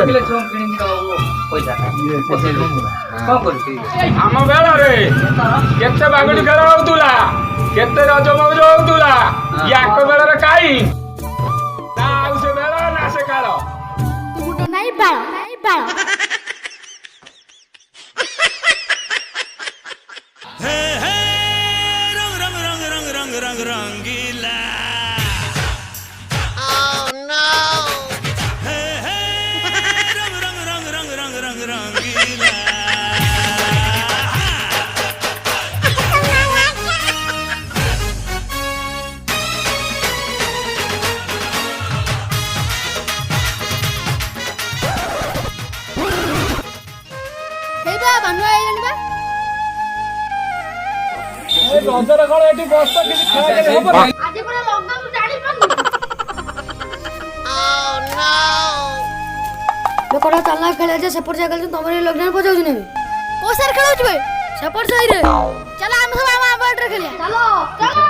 Kilo छम किणी दबो पैसा कौन करू आम बेल रे केते बागुड़ी खेल होतुला केते रज मौज होतुला याक बेल रे काई ना आउ से बेल ना से काल तू गुटो नाही बाळ हे हे रंग रंग रंग रंग रंग रंग रंगीला ओह नो हे हे रंग रंग रंग रंग रंग रंग रंगीला हे बा बानु आइलन बा ए रजर कण एठी बस्त किछि खाए के हबो आज पुरा लॉकडाउन जाडी पन्नु ओह नो लोकड़ा चलना खेले जे सेपर जा गल तमरे लॉकडाउन पजाउ ने को सर खेलौ छबे सेपर सही रे चला हम सब आमा बॉर्डर खेलिया चलो चलो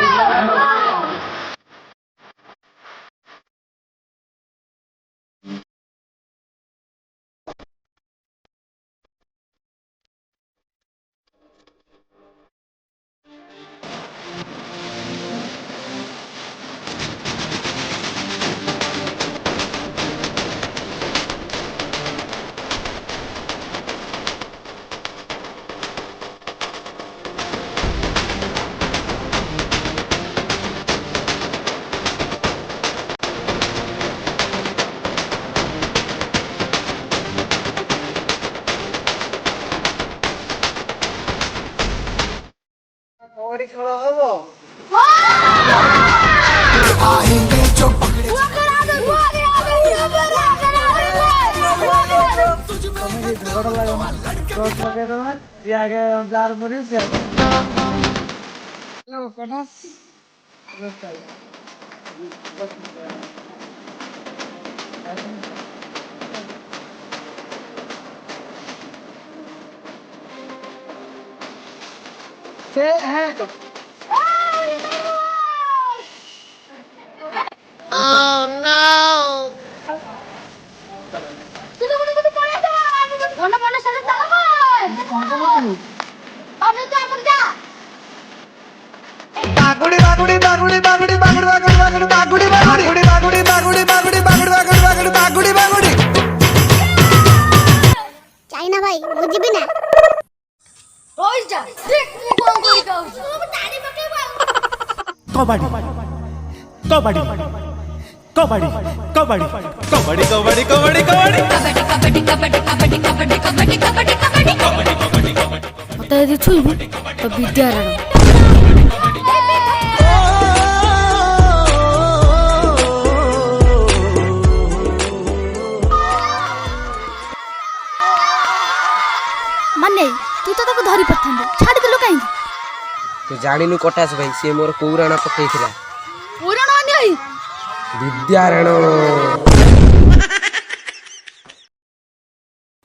मोरी खेल हबो आएंगे जो पकड़े वो करा दे वो तुम्हें झगड़ा लगा रोज लगे तो ये आगे जार मुरी से लो कना रोज से है ओह नो तू तो मुझे पड़े था कोना कोना से चला भाई अब तो आप जा बागुड़ी बागुड़ी बागुड़ी बागुड़ी बागुड़ी बागुड़ी बागुड़ी बागुड़ी बागुड़ी बागुड़ी बागुड़ी बागुड़ी बागुड़ी बागुड़ी बागुड़ी चाइना भाई वो जीबी ना रोज जा देख तू कौन कोई का तू ताड़ी पके कबड्डी कबड्डी कबड्डी कबड्डी कबड्डी कबड्डी कबड्डी कबड्डी मत यदि छुइबु तो विद्यारण माने तू तो ताको धरी पथंदे छाडी देलु काई तू जानिनु कटास भाई से मोर पुराण पठेइथिला पुराण नहीं विद्यारण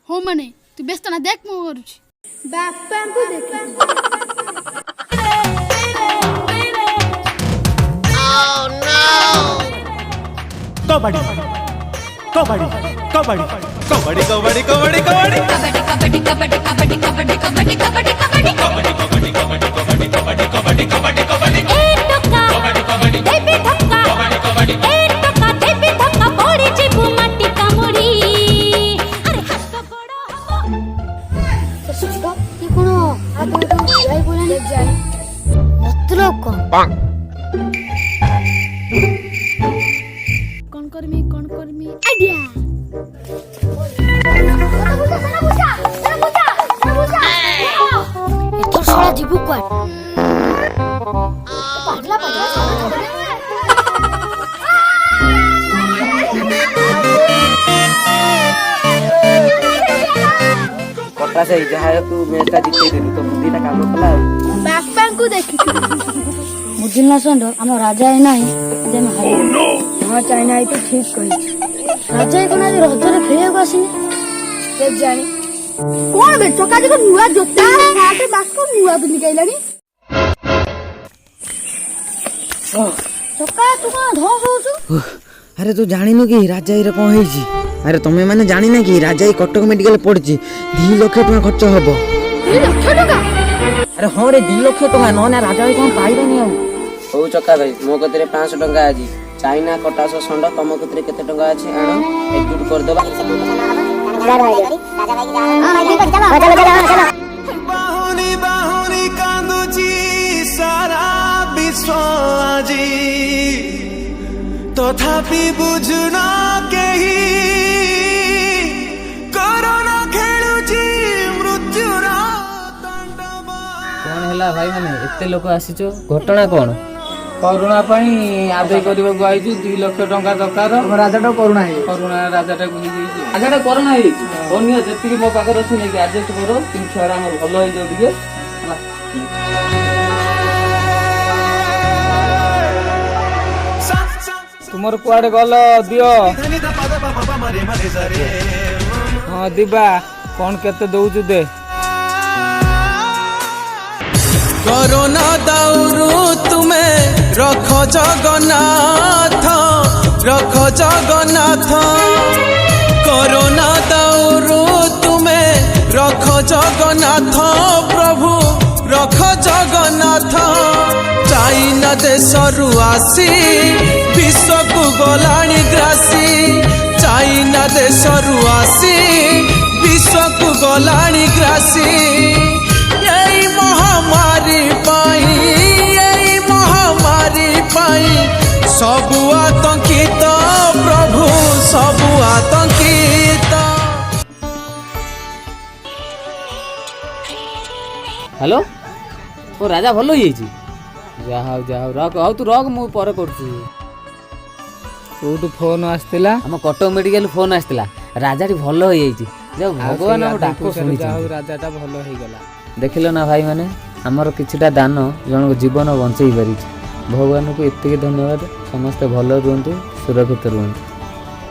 हो माने तू व्यस्त ना देख मो करूची बापा को देख ओह नो कबड्डी कबड्डी कबड्डी कबड्डी कबड्डी कबड्डी मतलब कौन करमी आइडिया एथर सारा जीबु क्वाड पागला कटा से जहाँ तू मैच ता जिते देलु तो बुद्धि ता काम कला बापा को देखि मुजिना संड हम राजा है नाही जे हम हाय हां चाइना आई तो ठीक कहि राजा कोन आज रजरे खेलिया को आसिनी के जानी कोन बे चका देखो नुआ जोता हाटे बाको नुआ बिन गइलानी चका तू कोन धस होछु अरे तू जानिनु कि राजा रे कोन हेछि আরে তুমি মানে জানি না কি রাজা এই কটক মেডিকেল পড়ছি 2 লক্ষ টাকা খরচ হব। 2 লক্ষ টাকা? আরে ହଁ রে 2 লক্ଷ ଟଙ୍କା ନହେଲେ ରାଜା ଭାଇ କଣ ପାଇବନି ଆଉ। ହଉ ଚକା ଭାଇ ମୋ କତିରେ 500 ଟଙ୍କା ଅଛି। ଚାଇନା କଟାସ ଷଣ୍ଢ ତମ କତିରେ କେତେ ଟଙ୍କା ଅଛି ଆଣ ଏକଜୁଟ କରିଦବା। ବାହୁନି ବାହୁନି କାନ୍ଦୁଛି ସାରା ବିଶ୍ୱ ଆଜି ତଥାପି ବୁଝୁନ କେହି କରୋନା ଖେଳୁଛି ମୃତ୍ୟୁର ତାଣ୍ଡବ। କଣ ହେଲା ଭାଇ ମାନେ ଏତେ ଲୋକ ଆସିଛ ଘଟଣା କଣ? କରୁଣା ପାଇଁ ଆଦାୟ କରିବାକୁ ଆଇଛୁ 2 ଲକ୍ଷ ଟଙ୍କା ଦରକାର। ରାଜାଟା କରୁଣା ହେଇଯାଇଛି। କରୁଣା ରାଜାଟାକୁ ହେଇଯାଇଛି। ରାଜାଟା କରୋନା ହେଇଯାଇଛି। ଅନ୍ୟ ଯେତିକି ମୋ ପାଖରେ ଅଛି ନେଇକି ଆଡଜଷ୍ଟ କର। 3 ଛୁଆରେ ଆମର ଭଲ ହେଇଯାଉ ଟିକେ ହେଲା। ତୁମର କୁଆଡେ ଗଲ ଦିଅ? ହଁ ଦିବା କଣ କେତେ ଦଉଛୁ ଦେ। କରୋନା ଦାଉରୁ ତୁମେ ରଖ ଜଗନ୍ନାଥ ରଖ ଜଗନ୍ନାଥ କରୋନା ଦାଉରୁ ତୁମେ ରଖ ଜଗନ୍ନାଥ ପ୍ରଭୁ ରଖ ଜଗନ୍ନାଥ। ଚାଇନା ଦେଶରୁ ଆସି ବିଶ୍ୱକୁ ଗଲାଣି ଗ୍ରାସୀ ଚାଇନା ଦେଶରୁ ଆସି ବିଶ୍ୱକୁ ଗଲାଣି ଗ୍ରାସୀ। ଏଇ ମହାମାରୀ ପାଇଁ ସବୁ ଆତଙ୍କିତ ପ୍ରଭୁ ସବୁ ଆତଙ୍କିତ। ହ୍ୟାଲୋ ଓ ରାଜା ଭଲ ହେଇଯାଇଛି? ଯାହା ହଉ ରଖ ହଉ ତୁ ରଖ ମୁଁ ପରେ କରୁଛି। କୋଉଠୁ ଫୋନ ଆସିଥିଲା? ଆମ କଟକ ମେଡିକାଲ ଫୋନ ଆସିଥିଲା ରାଜାଟି ଭଲ ହେଇଯାଇଛି। ଯାଉ ଭଗବାନ ଆମ ଡାକ ଶୁଣିଛି। ରାଜାଟା ଭଲ ହେଇଗଲା। ଦେଖିଲ ନା ଭାଇ ମାନେ ଆମର କିଛିଟା ଦାନ ଜଣଙ୍କ ଜୀବନ ବଞ୍ଚେଇ ପାରିଛି। ଭଗବାନଙ୍କୁ ଏତିକି ଧନ୍ୟବାଦ। ସମସ୍ତେ ଭଲ ରୁହନ୍ତୁ ସୁରକ୍ଷିତ ରୁହନ୍ତୁ।